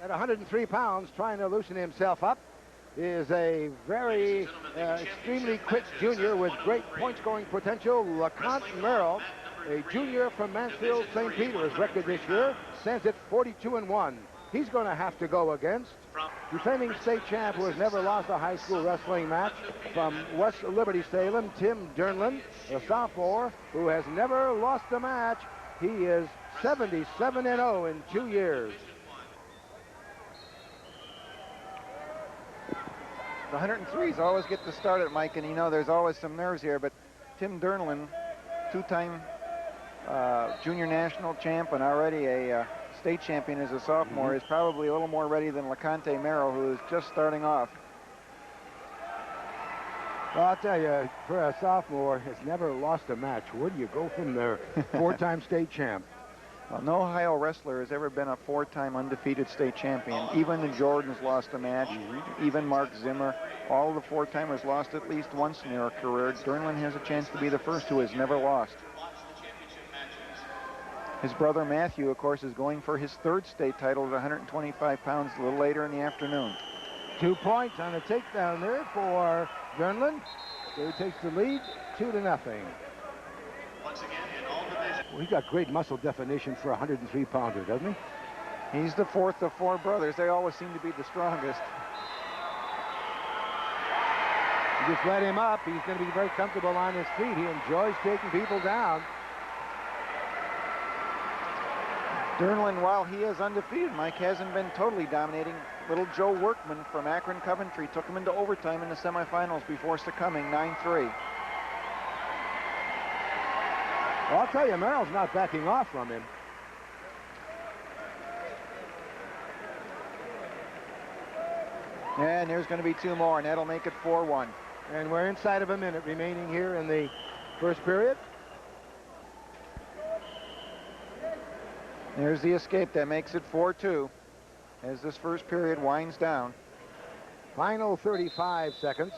at 103 pounds, trying to loosen himself up, is a very extremely quick junior with great point-scoring potential, Merrell, a junior from Mansfield St. Peter. His record this year stands at 42-1. He's going to have to go against defending state champ who has never lost a high school wrestling match from West Liberty Salem, Tim Dernlan, a sophomore who has never lost a match. He is 77-0 in 2 years. The 103s always get to start it, Mike, and you know there's always some nerves here, but Tim Dernlan, two-time junior national champ and already a state champion as a sophomore, is probably a little more ready than LeConte Merrell, who is just starting off. Well, I'll tell you, for a sophomore, has never lost a match. Where do you go from there? Four-time state champ. Well, no Ohio wrestler has ever been a four-time undefeated state champion. Even the Jordans lost a match. Even Mark Zimmer. All the four-timers lost at least once in their career. Dernlan has a chance to be the first who has never lost. His brother Matthew, of course, is going for his third state title at 125 pounds a little later in the afternoon. 2 points on a takedown there for Dernlan. So he takes the lead 2-0. Once again, in all divisions. Well, he got great muscle definition for a 103-pounder, doesn't he? He's the fourth of four brothers. They always seem to be the strongest. You just let him up. He's going to be very comfortable on his feet. He enjoys taking people down. Dernlan, while he is undefeated, Mike, hasn't been totally dominating. Little Joe Workman from Akron Coventry took him into overtime in the semifinals before succumbing 9-3. Well, I'll tell you, Merrill's not backing off from him. And there's going to be two more, and that'll make it 4-1. And we're inside of a minute remaining here in the first period. There's the escape that makes it 4-2 as this first period winds down. Final 35 seconds.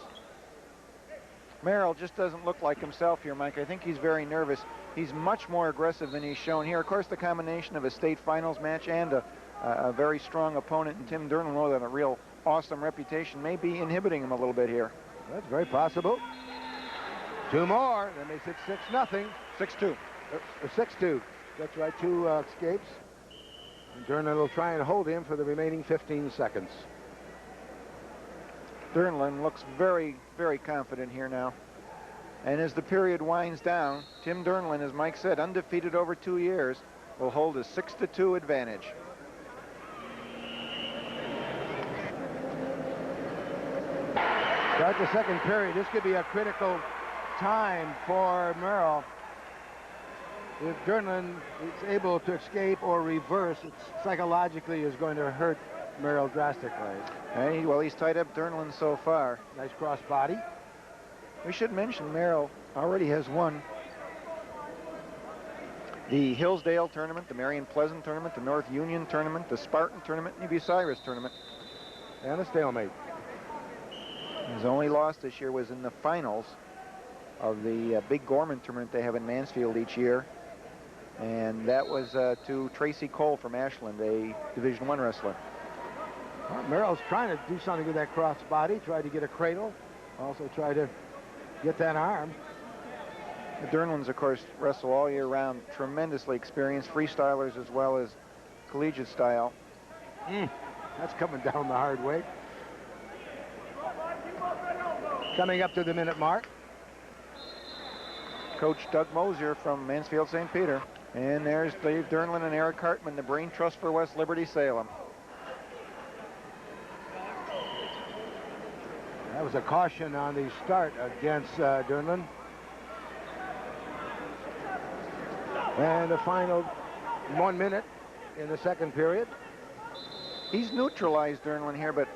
Merrell just doesn't look like himself here, Mike. I think he's very nervous. He's much more aggressive than he's shown here. Of course, the combination of a state finals match and a very strong opponent in Tim Dernlan with a real awesome reputation may be inhibiting him a little bit here. That's very possible. Two more. That makes it 6-0. 6-2. 6-2. That's right, two escapes. And Dernlan will try and hold him for the remaining 15 seconds. Dernlan looks very, very confident here now. And as the period winds down, Tim Dernlan, as Mike said, undefeated over 2 years, will hold a 6-2 advantage. Start the second period. This could be a critical time for Merrell. If Dernlan is able to escape or reverse, it psychologically is going to hurt Merrell drastically. And well, he's tied up Dernlan so far. Nice cross body. We should mention Merrell already has won the Hillsdale tournament, the Marion Pleasant tournament, the North Union tournament, the Spartan tournament, and the Bucyrus tournament. And a stalemate. His only loss this year was in the finals of the Big Gorman tournament they have in Mansfield each year. And that was to Tracy Cole from Ashland, a Division I wrestler. Well, Merrill's trying to do something with that cross body, try to get a cradle, also try to get that arm. The Dernlans, of course, wrestle all year round, tremendously experienced freestylers as well as collegiate style. That's coming down the hard way. Coming up to the minute mark. Coach Doug Mosier from Mansfield St. Peter. And there's Dave Dernlan and Eric Hartman, the brain trust for West Liberty Salem. That was a caution on the start against Dernlan. And the final 1 minute in the second period. He's neutralized Dernlan here, but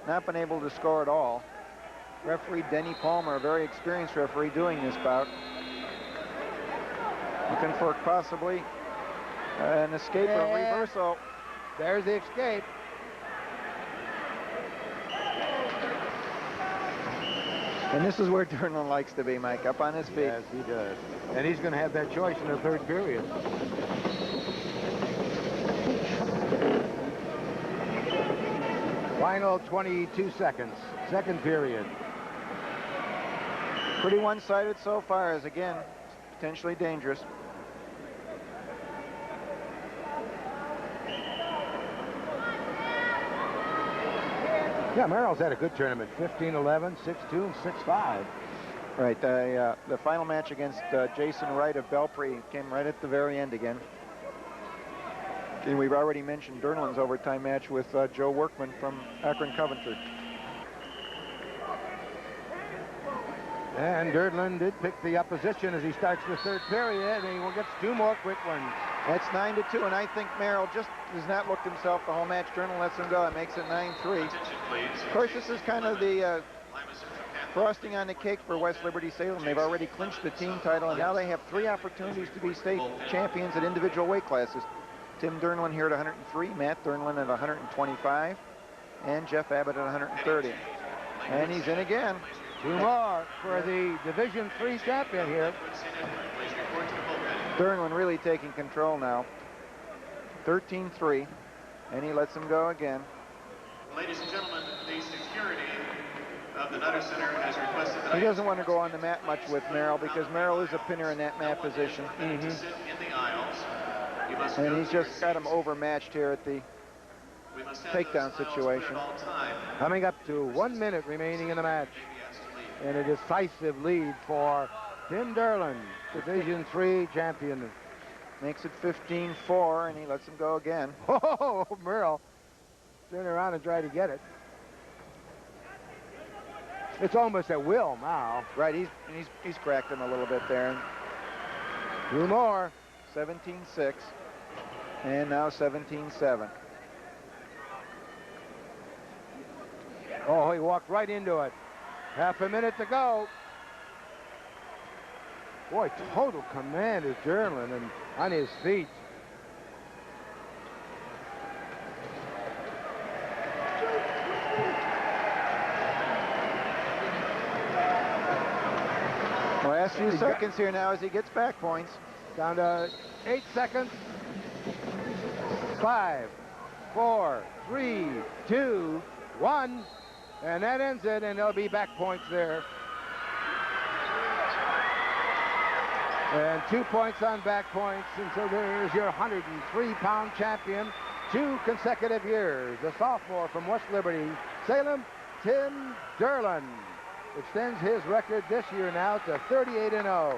not been able to score at all. Referee Denny Palmer, a very experienced referee, doing this bout. Looking for possibly an escape or reversal. There's the escape. And this is where Dernlan likes to be, Mike, up on his feet. Yes, he does. And he's going to have that choice in the third period. Final 22 seconds, second period. Pretty one-sided so far, as again, potentially dangerous. Yeah, Merrell's had a good tournament, 15-11, 6-2, and 6-5. Right, the final match against Jason Wright of Belpre came right at the very end again. And we've already mentioned Dernlan's overtime match with Joe Workman from Akron Coventry. And Dernlan did pick the opposition as he starts the third period, and he gets 2 more quick ones. That's 9-2, and I think Merrell just has not looked himself the whole match. Dernlan lets him go. It makes it 9-3. Of course, this is kind of the frosting on the cake for West Liberty Salem. They've already clinched the team title, and now they have 3 opportunities to be state champions at individual weight classes. Tim Dernlan here at 103, Matt Dernlan at 125, and Jeff Abbott at 130. And he's in again. 2 more for the Division III champion here. Dernlan really taking control now. 13-3, and he lets him go again. Ladies and gentlemen, the security of the Nutter Center has requested that he doesn't want to go on the mat much with Merrell, because Merrell is a pinner in that mat position. To sit in the aisles. And he's just got him overmatched here at the takedown situation. Coming up to 1 minute remaining in the match. And a decisive lead for Tim Dernlan, Division III champion. Makes it 15-4, and he lets him go again. Oh, Merrell turn around and try to get it. It's almost at will now. Right, he's cracked him a little bit there. 2 more. 17-6, and now 17-7. Oh, he walked right into it. Half a minute to go. Boy, total command of Dernlan and on his feet. Last few seconds here now as he gets back points. Down to 8 seconds. 5, 4, 3, 2, 1. And that ends it, and there'll be back points there. And 2 points on back points, and so there's your 103-pound champion, 2 consecutive years. The sophomore from West Liberty Salem, Tim Dernlan, extends his record this year now to 38-0.